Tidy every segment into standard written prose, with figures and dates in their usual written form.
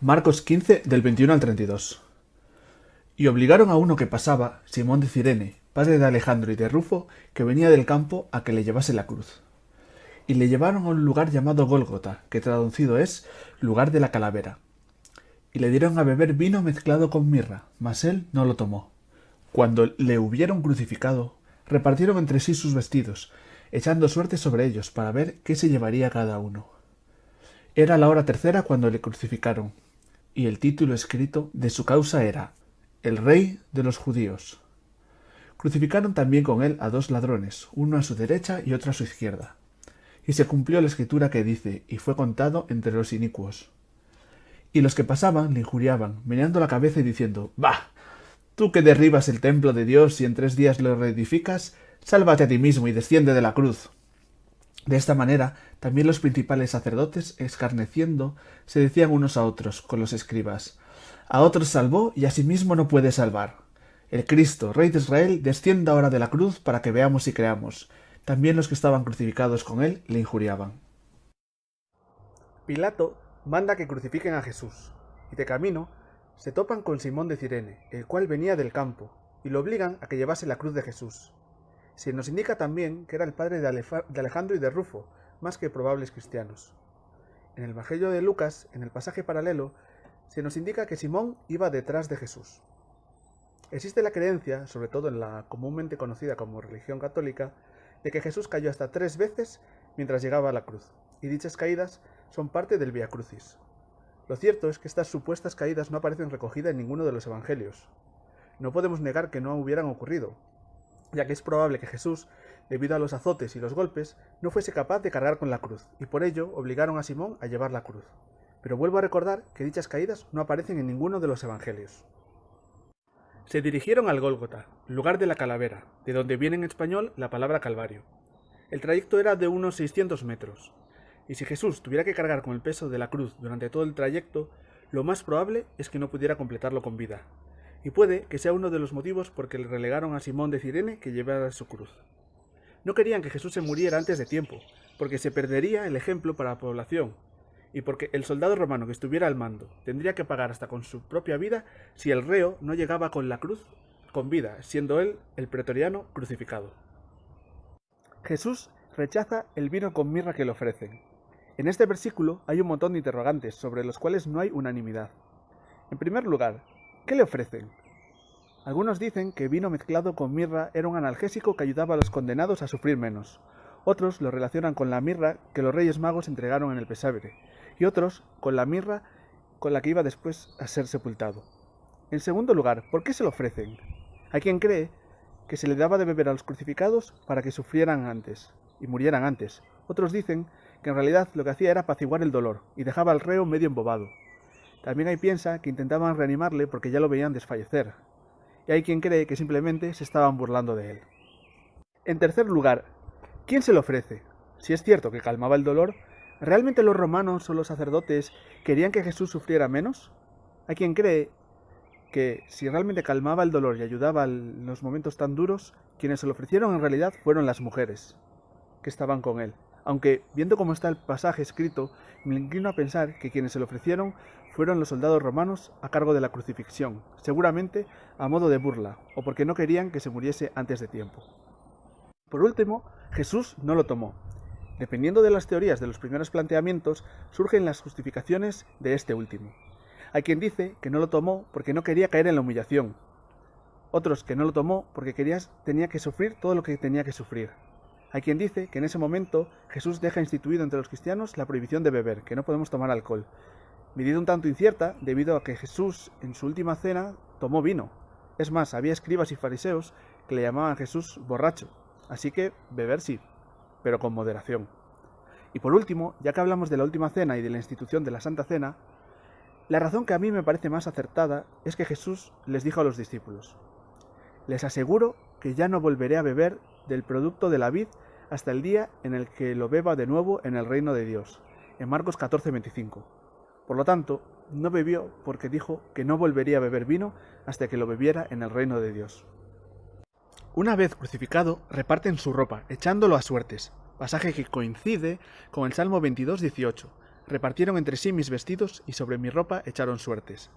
Marcos 15, del 21 al 32. Y obligaron a uno que pasaba, Simón de Cirene, padre de Alejandro y de Rufo, que venía del campo, a que le llevase la cruz. Y le llevaron a un lugar llamado Gólgota, que traducido es lugar de la calavera. Y le dieron a beber vino mezclado con mirra, mas él no lo tomó. Cuando le hubieron crucificado, repartieron entre sí sus vestidos, echando suerte sobre ellos para ver qué se llevaría cada uno. Era la hora tercera cuando le crucificaron, y el título escrito de su causa era El Rey de los Judíos. Crucificaron también con él a dos ladrones, uno a su derecha y otro a su izquierda. Y se cumplió la escritura que dice, y fue contado entre los inicuos. Y los que pasaban le injuriaban, meneando la cabeza y diciendo, «Bah, tú que derribas el templo de Dios y en 3 días lo reedificas, sálvate a ti mismo y desciende de la cruz». De esta manera, también los principales sacerdotes, escarneciendo, se decían unos a otros, con los escribas, «A otros salvó y a sí mismo no puede salvar. El Cristo, Rey de Israel, descienda ahora de la cruz para que veamos y creamos». También los que estaban crucificados con él le injuriaban. Pilato manda que crucifiquen a Jesús, y de camino se topan con Simón de Cirene, el cual venía del campo, y lo obligan a que llevase la cruz de Jesús. Se nos indica también que era el padre de Alejandro y de Rufo, más que probables cristianos. En el Evangelio de Lucas, en el pasaje paralelo, se nos indica que Simón iba detrás de Jesús. Existe la creencia, sobre todo en la comúnmente conocida como religión católica, de que Jesús cayó hasta 3 veces mientras llegaba a la cruz, y dichas caídas son parte del Vía Crucis. Lo cierto es que estas supuestas caídas no aparecen recogidas en ninguno de los evangelios. No podemos negar que no hubieran ocurrido, ya que es probable que Jesús, debido a los azotes y los golpes, no fuese capaz de cargar con la cruz, y por ello obligaron a Simón a llevar la cruz. Pero vuelvo a recordar que dichas caídas no aparecen en ninguno de los evangelios. Se dirigieron al Gólgota, lugar de la calavera, de donde viene en español la palabra Calvario. El trayecto era de unos 600 metros, y si Jesús tuviera que cargar con el peso de la cruz durante todo el trayecto, lo más probable es que no pudiera completarlo con vida, y puede que sea uno de los motivos por que le relegaron a Simón de Cirene que llevara su cruz. No querían que Jesús se muriera antes de tiempo, porque se perdería el ejemplo para la población, y porque el soldado romano que estuviera al mando tendría que pagar hasta con su propia vida si el reo no llegaba con la cruz con vida, siendo él el pretoriano crucificado. Jesús rechaza el vino con mirra que le ofrecen. En este versículo hay un montón de interrogantes sobre los cuales no hay unanimidad. En primer lugar, ¿qué le ofrecen? Algunos dicen que vino mezclado con mirra era un analgésico que ayudaba a los condenados a sufrir menos. Otros lo relacionan con la mirra que los Reyes Magos entregaron en el pesebre, y otros con la mirra con la que iba después a ser sepultado. En segundo lugar, ¿por qué se lo ofrecen? Hay quien cree que se le daba de beber a los crucificados para que sufrieran antes y murieran antes. Otros dicen que en realidad lo que hacía era apaciguar el dolor y dejaba al reo medio embobado. También hay piensa que intentaban reanimarle porque ya lo veían desfallecer. Y hay quien cree que simplemente se estaban burlando de él. En tercer lugar, ¿quién se lo ofrece? Si es cierto que calmaba el dolor, ¿realmente los romanos o los sacerdotes querían que Jesús sufriera menos? Hay quien cree que si realmente calmaba el dolor y ayudaba en los momentos tan duros, quienes se lo ofrecieron en realidad fueron las mujeres que estaban con él. Aunque, viendo cómo está el pasaje escrito, me inclino a pensar que quienes se lo ofrecieron fueron los soldados romanos a cargo de la crucifixión, seguramente a modo de burla, o porque no querían que se muriese antes de tiempo. Por último, Jesús no lo tomó. Dependiendo de las teorías de los primeros planteamientos, surgen las justificaciones de este último. Hay quien dice que no lo tomó porque no quería caer en la humillación. Otros que no lo tomó porque tenía que sufrir todo lo que tenía que sufrir. Hay quien dice que en ese momento Jesús deja instituido entre los cristianos la prohibición de beber, que no podemos tomar alcohol. Medida un tanto incierta debido a que Jesús en su última cena tomó vino. Es más, había escribas y fariseos que le llamaban a Jesús borracho. Así que beber sí, pero con moderación. Y por último, ya que hablamos de la última cena y de la institución de la Santa Cena, la razón que a mí me parece más acertada es que Jesús les dijo a los discípulos: «Les aseguro que ya no volveré a beber del producto de la vid hasta el día en el que lo beba de nuevo en el reino de Dios», en Marcos 14:25. Por lo tanto, no bebió porque dijo que no volvería a beber vino hasta que lo bebiera en el reino de Dios. Una vez crucificado, reparten su ropa, echándolo a suertes, pasaje que coincide con el Salmo 22:18. repartieron entre sí mis vestidos y sobre mi ropa echaron suertes.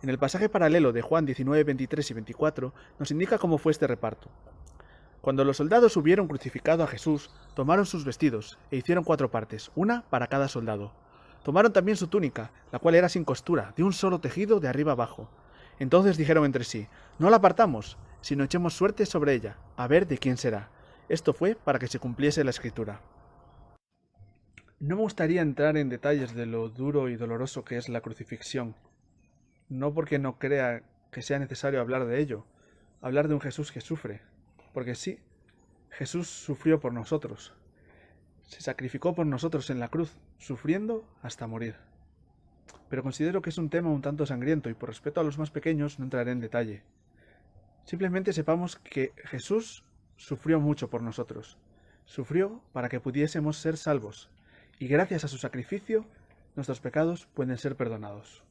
En el pasaje paralelo de Juan 19, 23 y 24 nos indica cómo fue este reparto. Cuando los soldados hubieron crucificado a Jesús, tomaron sus vestidos e hicieron 4 partes, una para cada soldado. Tomaron también su túnica, la cual era sin costura, de un solo tejido de arriba abajo. Entonces dijeron entre sí: no la partamos, sino echemos suerte sobre ella, a ver de quién será. Esto fue para que se cumpliese la escritura. No me gustaría entrar en detalles de lo duro y doloroso que es la crucifixión. No porque no crea que sea necesario hablar de ello, hablar de un Jesús que sufre. Porque sí, Jesús sufrió por nosotros. Se sacrificó por nosotros en la cruz, sufriendo hasta morir. Pero considero que es un tema un tanto sangriento y por respeto a los más pequeños no entraré en detalle. Simplemente sepamos que Jesús sufrió mucho por nosotros. Sufrió para que pudiésemos ser salvos. Y gracias a su sacrificio, nuestros pecados pueden ser perdonados.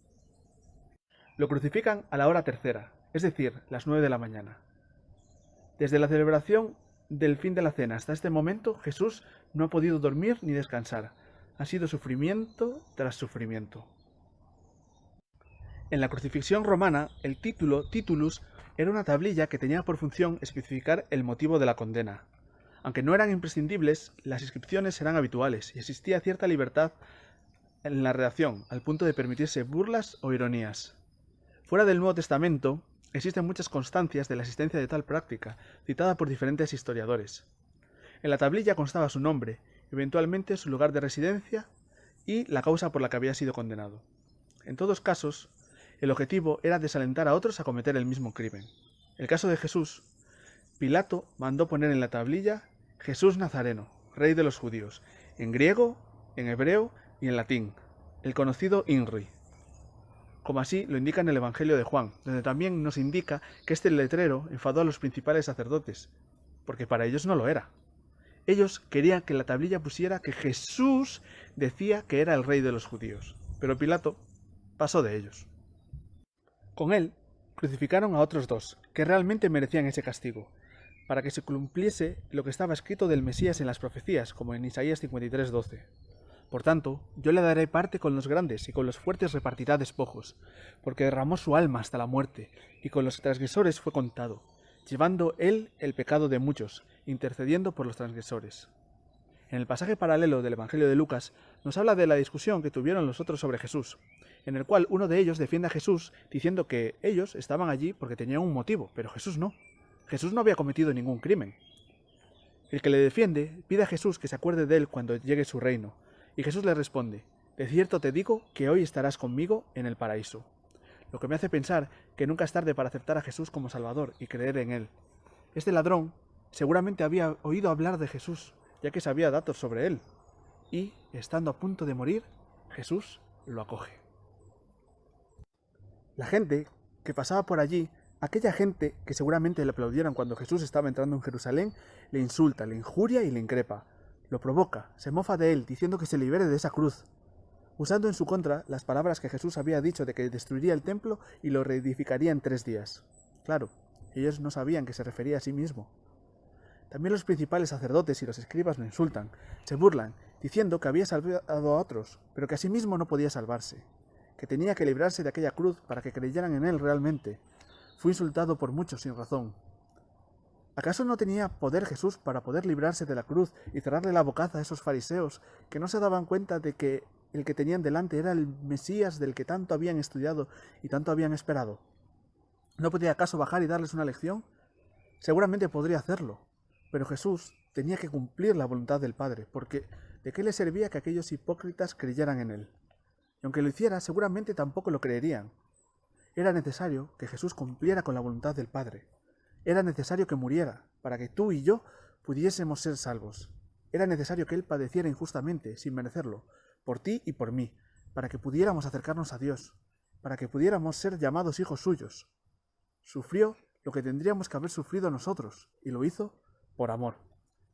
Lo crucifican a la hora tercera, es decir, las 9 de la mañana. Desde la celebración del fin de la cena hasta este momento, Jesús no ha podido dormir ni descansar. Ha sido sufrimiento tras sufrimiento. En la crucifixión romana, el título, titulus, era una tablilla que tenía por función especificar el motivo de la condena. Aunque no eran imprescindibles, las inscripciones eran habituales y existía cierta libertad en la redacción, al punto de permitirse burlas o ironías. Fuera del Nuevo Testamento, existen muchas constancias de la existencia de tal práctica, citada por diferentes historiadores. En la tablilla constaba su nombre, eventualmente su lugar de residencia y la causa por la que había sido condenado. En todos casos, el objetivo era desalentar a otros a cometer el mismo crimen. En el caso de Jesús, Pilato mandó poner en la tablilla Jesús Nazareno, rey de los judíos, en griego, en hebreo y en latín, el conocido INRI. Como así lo indica en el Evangelio de Juan, donde también nos indica que este letrero enfadó a los principales sacerdotes, porque para ellos no lo era. Ellos querían que la tablilla pusiera que Jesús decía que era el rey de los judíos, pero Pilato pasó de ellos. Con él crucificaron a otros 2, que realmente merecían ese castigo, para que se cumpliese lo que estaba escrito del Mesías en las profecías, como en Isaías 53:12. Por tanto, yo le daré parte con los grandes y con los fuertes repartirá despojos, porque derramó su alma hasta la muerte, y con los transgresores fue contado, llevando él el pecado de muchos, intercediendo por los transgresores. En el pasaje paralelo del Evangelio de Lucas nos habla de la discusión que tuvieron los otros sobre Jesús, en el cual uno de ellos defiende a Jesús diciendo que ellos estaban allí porque tenían un motivo, pero Jesús no. Jesús no había cometido ningún crimen. El que le defiende pide a Jesús que se acuerde de él cuando llegue su reino, y Jesús le responde: de cierto te digo que hoy estarás conmigo en el paraíso. Lo que me hace pensar que nunca es tarde para aceptar a Jesús como Salvador y creer en él. Este ladrón seguramente había oído hablar de Jesús, ya que sabía datos sobre él, y, estando a punto de morir, Jesús lo acoge. La gente que pasaba por allí, aquella gente que seguramente le aplaudieron cuando Jesús estaba entrando en Jerusalén, le insulta, le injuria y le increpa. Lo provoca, se mofa de él, diciendo que se libere de esa cruz, usando en su contra las palabras que Jesús había dicho de que destruiría el templo y lo reedificaría en 3 días. Claro, ellos no sabían que se refería a sí mismo. También los principales sacerdotes y los escribas lo insultan, se burlan, diciendo que había salvado a otros, pero que a sí mismo no podía salvarse, que tenía que librarse de aquella cruz para que creyeran en él realmente. Fue insultado por muchos sin razón. ¿Acaso no tenía poder Jesús para poder librarse de la cruz y cerrarle la bocaza a esos fariseos que no se daban cuenta de que el que tenían delante era el Mesías del que tanto habían estudiado y tanto habían esperado? ¿No podía acaso bajar y darles una lección? Seguramente podría hacerlo, pero Jesús tenía que cumplir la voluntad del Padre, porque ¿de qué le servía que aquellos hipócritas creyeran en él? Y aunque lo hiciera, seguramente tampoco lo creerían. Era necesario que Jesús cumpliera con la voluntad del Padre. Era necesario que muriera, para que tú y yo pudiésemos ser salvos. Era necesario que Él padeciera injustamente, sin merecerlo, por ti y por mí, para que pudiéramos acercarnos a Dios, para que pudiéramos ser llamados hijos suyos. Sufrió lo que tendríamos que haber sufrido nosotros, y lo hizo por amor,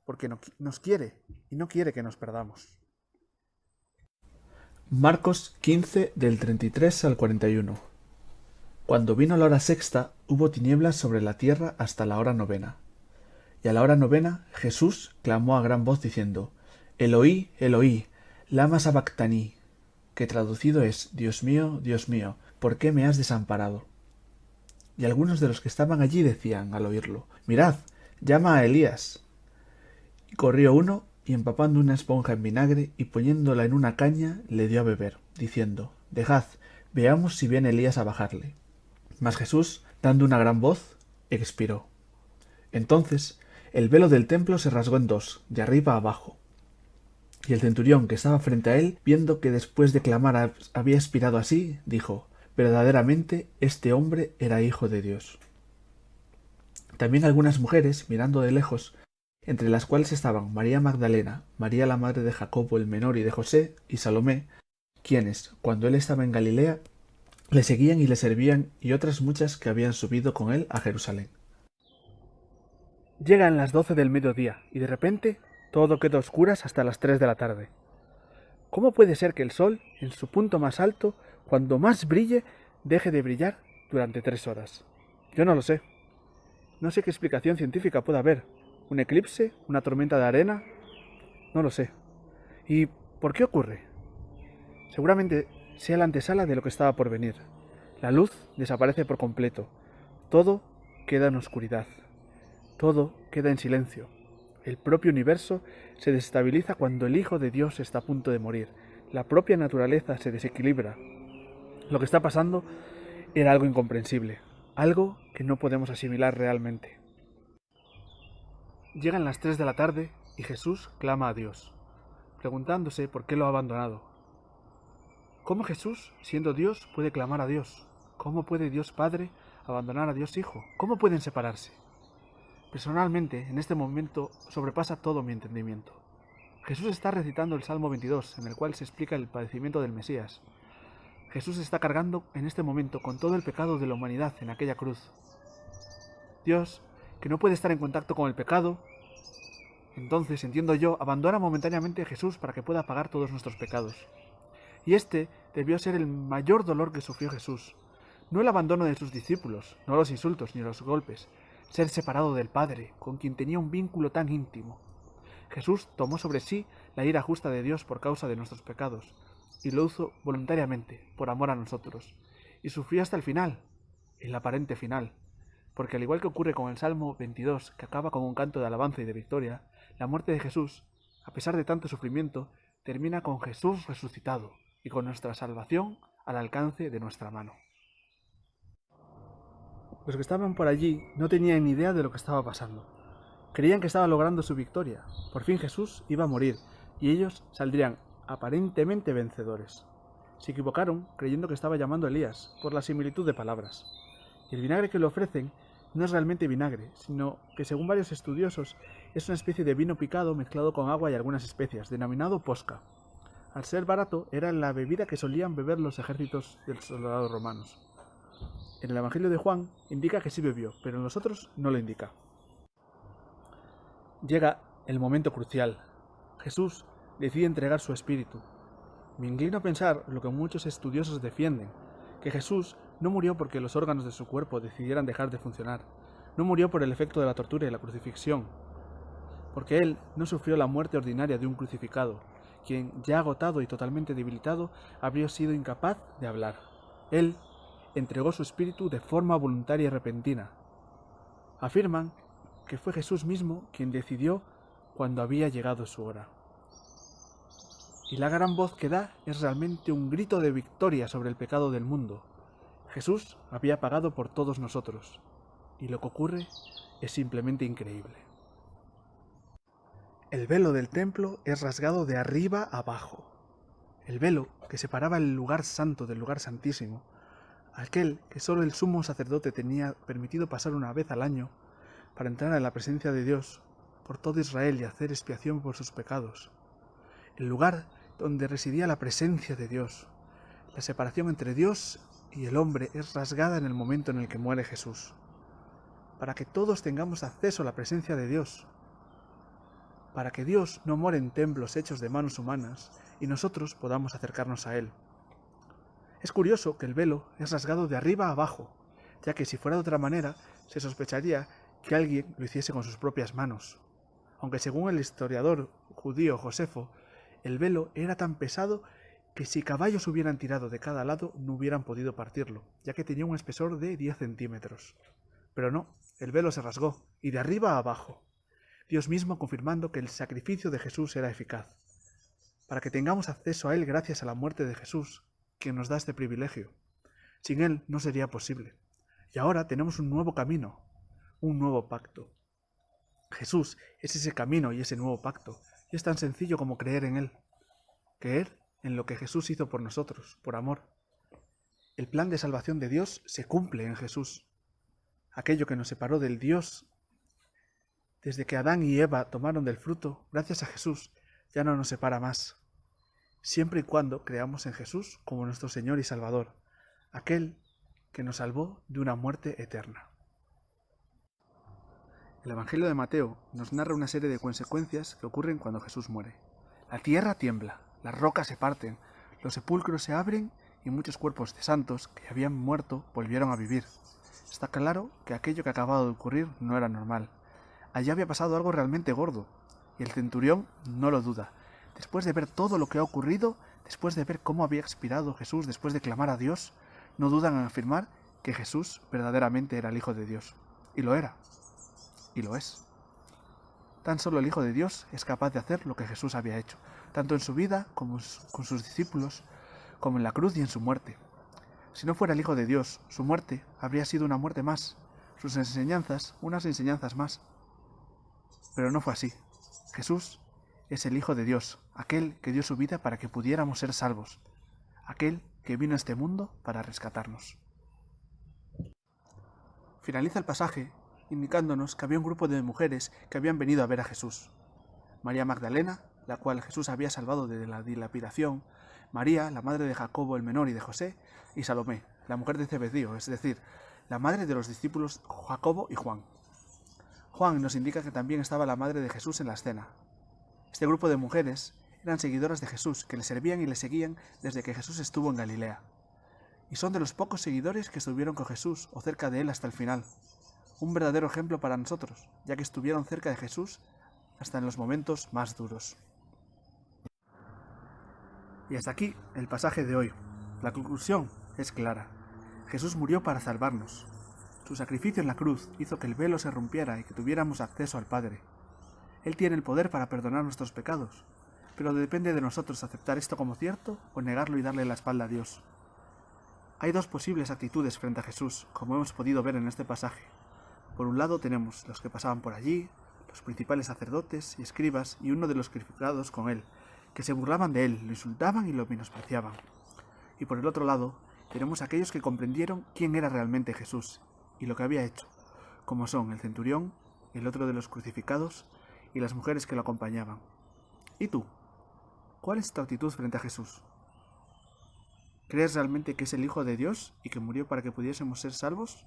porque nos quiere y no quiere que nos perdamos. Marcos 15, del 33 al 41. Cuando vino la hora sexta, hubo tinieblas sobre la tierra hasta la hora 9. Y a la hora 9, Jesús clamó a gran voz diciendo: Eloí, Eloí, lama sabactaní, que traducido es: Dios mío, ¿por qué me has desamparado? Y algunos de los que estaban allí decían al oírlo: Mirad, llama a Elías. Y corrió uno, y empapando una esponja en vinagre y poniéndola en una caña, le dio a beber, diciendo: Dejad, veamos si viene Elías a bajarle. Mas Jesús, dando una gran voz, expiró. Entonces el velo del templo se rasgó en dos, de arriba a abajo. Y el centurión que estaba frente a él, viendo que después de clamar había expirado así, dijo: Verdaderamente este hombre era hijo de Dios. También algunas mujeres, mirando de lejos, entre las cuales estaban María Magdalena, María la madre de Jacobo el menor y de José, y Salomé, quienes, cuando él estaba en Galilea, le seguían y le servían, y otras muchas que habían subido con él a Jerusalén. Llegan las 12 del mediodía, y de repente todo queda a oscuras hasta las 3 de la tarde. ¿Cómo puede ser que el sol, en su punto más alto, cuando más brille, deje de brillar durante 3 horas? Yo no lo sé. No sé qué explicación científica puede haber. ¿Un eclipse? ¿Una tormenta de arena? No lo sé. ¿Y por qué ocurre? Seguramente sea la antesala de lo que estaba por venir. La luz desaparece por completo. Todo queda en oscuridad. Todo queda en silencio. El propio universo se desestabiliza cuando el Hijo de Dios está a punto de morir. La propia naturaleza se desequilibra. Lo que está pasando era algo incomprensible, algo que no podemos asimilar realmente. Llegan las 3 de la tarde y Jesús clama a Dios, preguntándose por qué lo ha abandonado. ¿Cómo Jesús, siendo Dios, puede clamar a Dios? ¿Cómo puede Dios Padre abandonar a Dios Hijo? ¿Cómo pueden separarse? Personalmente, en este momento, sobrepasa todo mi entendimiento. Jesús está recitando el Salmo 22, en el cual se explica el padecimiento del Mesías. Jesús está cargando en este momento con todo el pecado de la humanidad en aquella cruz. Dios, que no puede estar en contacto con el pecado, entonces, entiendo yo, abandona momentáneamente a Jesús para que pueda pagar todos nuestros pecados. Y este debió ser el mayor dolor que sufrió Jesús. No el abandono de sus discípulos, no los insultos ni los golpes, ser separado del Padre, con quien tenía un vínculo tan íntimo. Jesús tomó sobre sí la ira justa de Dios por causa de nuestros pecados, y lo hizo voluntariamente, por amor a nosotros, y sufrió hasta el final, el aparente final, porque al igual que ocurre con el Salmo 22, que acaba con un canto de alabanza y de victoria, la muerte de Jesús, a pesar de tanto sufrimiento, termina con Jesús resucitado y con nuestra salvación al alcance de nuestra mano. Los que estaban por allí no tenían ni idea de lo que estaba pasando. Creían que estaba logrando su victoria. Por fin Jesús iba a morir y ellos saldrían aparentemente vencedores. Se equivocaron creyendo que estaba llamando a Elías por la similitud de palabras. Y el vinagre que le ofrecen no es realmente vinagre, sino que según varios estudiosos es una especie de vino picado mezclado con agua y algunas especias, denominado posca. Al ser barato, era la bebida que solían beber los ejércitos de los soldados romanos. En el Evangelio de Juan indica que sí bebió, pero en los otros no lo indica. Llega el momento crucial. Jesús decide entregar su espíritu. Me inclino a pensar lo que muchos estudiosos defienden, que Jesús no murió porque los órganos de su cuerpo decidieran dejar de funcionar, no murió por el efecto de la tortura y la crucifixión, porque él no sufrió la muerte ordinaria de un crucificado, quien, ya agotado y totalmente debilitado, habría sido incapaz de hablar. Él entregó su espíritu de forma voluntaria y repentina. Afirman que fue Jesús mismo quien decidió cuando había llegado su hora. Y la gran voz que da es realmente un grito de victoria sobre el pecado del mundo. Jesús había pagado por todos nosotros, y lo que ocurre es simplemente increíble. El velo del templo es rasgado de arriba a abajo. El velo que separaba el lugar santo del lugar santísimo, aquel que solo el sumo sacerdote tenía permitido pasar una vez al año para entrar en la presencia de Dios por todo Israel y hacer expiación por sus pecados. El lugar donde residía la presencia de Dios. La separación entre Dios y el hombre es rasgada en el momento en el que muere Jesús, para que todos tengamos acceso a la presencia de Dios, para que Dios no more en templos hechos de manos humanas y nosotros podamos acercarnos a Él. Es curioso que el velo es rasgado de arriba a abajo, ya que si fuera de otra manera, se sospecharía que alguien lo hiciese con sus propias manos. Aunque según el historiador judío Josefo, el velo era tan pesado que si caballos hubieran tirado de cada lado no hubieran podido partirlo, ya que tenía un espesor de 10 centímetros. Pero no, el velo se rasgó, y de arriba a abajo, Dios mismo confirmando que el sacrificio de Jesús era eficaz, para que tengamos acceso a Él gracias a la muerte de Jesús, quien nos da este privilegio. Sin Él no sería posible. Y ahora tenemos un nuevo camino, un nuevo pacto. Jesús es ese camino y ese nuevo pacto, y es tan sencillo como creer en Él. Creer en lo que Jesús hizo por nosotros, por amor. El plan de salvación de Dios se cumple en Jesús. Aquello que nos separó del Dios desde que Adán y Eva tomaron del fruto, gracias a Jesús, ya no nos separa más. Siempre y cuando creamos en Jesús como nuestro Señor y Salvador, aquel que nos salvó de una muerte eterna. El Evangelio de Mateo nos narra una serie de consecuencias que ocurren cuando Jesús muere. La tierra tiembla, las rocas se parten, los sepulcros se abren y muchos cuerpos de santos que habían muerto volvieron a vivir. Está claro que aquello que acababa de ocurrir no era normal. Allí había pasado algo realmente gordo, y el centurión no lo duda. Después de ver todo lo que ha ocurrido, después de ver cómo había expirado Jesús después de clamar a Dios, no dudan en afirmar que Jesús verdaderamente era el Hijo de Dios. Y lo era. Y lo es. Tan solo el Hijo de Dios es capaz de hacer lo que Jesús había hecho, tanto en su vida como con sus discípulos, como en la cruz y en su muerte. Si no fuera el Hijo de Dios, su muerte habría sido una muerte más, sus enseñanzas unas enseñanzas más. Pero no fue así. Jesús es el Hijo de Dios, aquel que dio su vida para que pudiéramos ser salvos, aquel que vino a este mundo para rescatarnos. Finaliza el pasaje indicándonos que había un grupo de mujeres que habían venido a ver a Jesús. María Magdalena, la cual Jesús había salvado de la dilapidación, María, la madre de Jacobo el menor y de José, y Salomé, la mujer de Zebedeo, es decir, la madre de los discípulos Jacobo y Juan. Juan nos indica que también estaba la madre de Jesús en la escena. Este grupo de mujeres eran seguidoras de Jesús, que le servían y le seguían desde que Jesús estuvo en Galilea. Y son de los pocos seguidores que estuvieron con Jesús o cerca de él hasta el final. Un verdadero ejemplo para nosotros, ya que estuvieron cerca de Jesús hasta en los momentos más duros. Y hasta aquí el pasaje de hoy. La conclusión es clara. Jesús murió para salvarnos. Su sacrificio en la cruz hizo que el velo se rompiera y que tuviéramos acceso al Padre. Él tiene el poder para perdonar nuestros pecados, pero depende de nosotros aceptar esto como cierto o negarlo y darle la espalda a Dios. Hay dos posibles actitudes frente a Jesús, como hemos podido ver en este pasaje. Por un lado tenemos los que pasaban por allí, los principales sacerdotes y escribas y uno de los crucificados con él, que se burlaban de él, lo insultaban y lo menospreciaban. Y por el otro lado tenemos aquellos que comprendieron quién era realmente Jesús y lo que había hecho, como son el centurión, el otro de los crucificados y las mujeres que lo acompañaban. ¿Y tú? ¿Cuál es tu actitud frente a Jesús? ¿Crees realmente que es el Hijo de Dios y que murió para que pudiésemos ser salvos?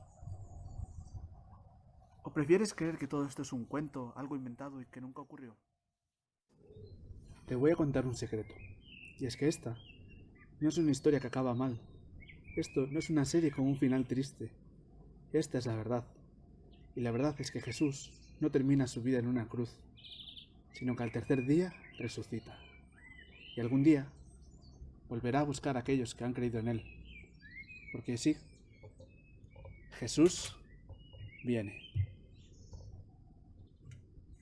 ¿O prefieres creer que todo esto es un cuento, algo inventado y que nunca ocurrió? Te voy a contar un secreto, y es que esta no es una historia que acaba mal. Esto no es una serie con un final triste. Esta es la verdad. Y la verdad es que Jesús no termina su vida en una cruz, sino que al tercer día resucita. Y algún día volverá a buscar a aquellos que han creído en Él. Porque sí, Jesús viene.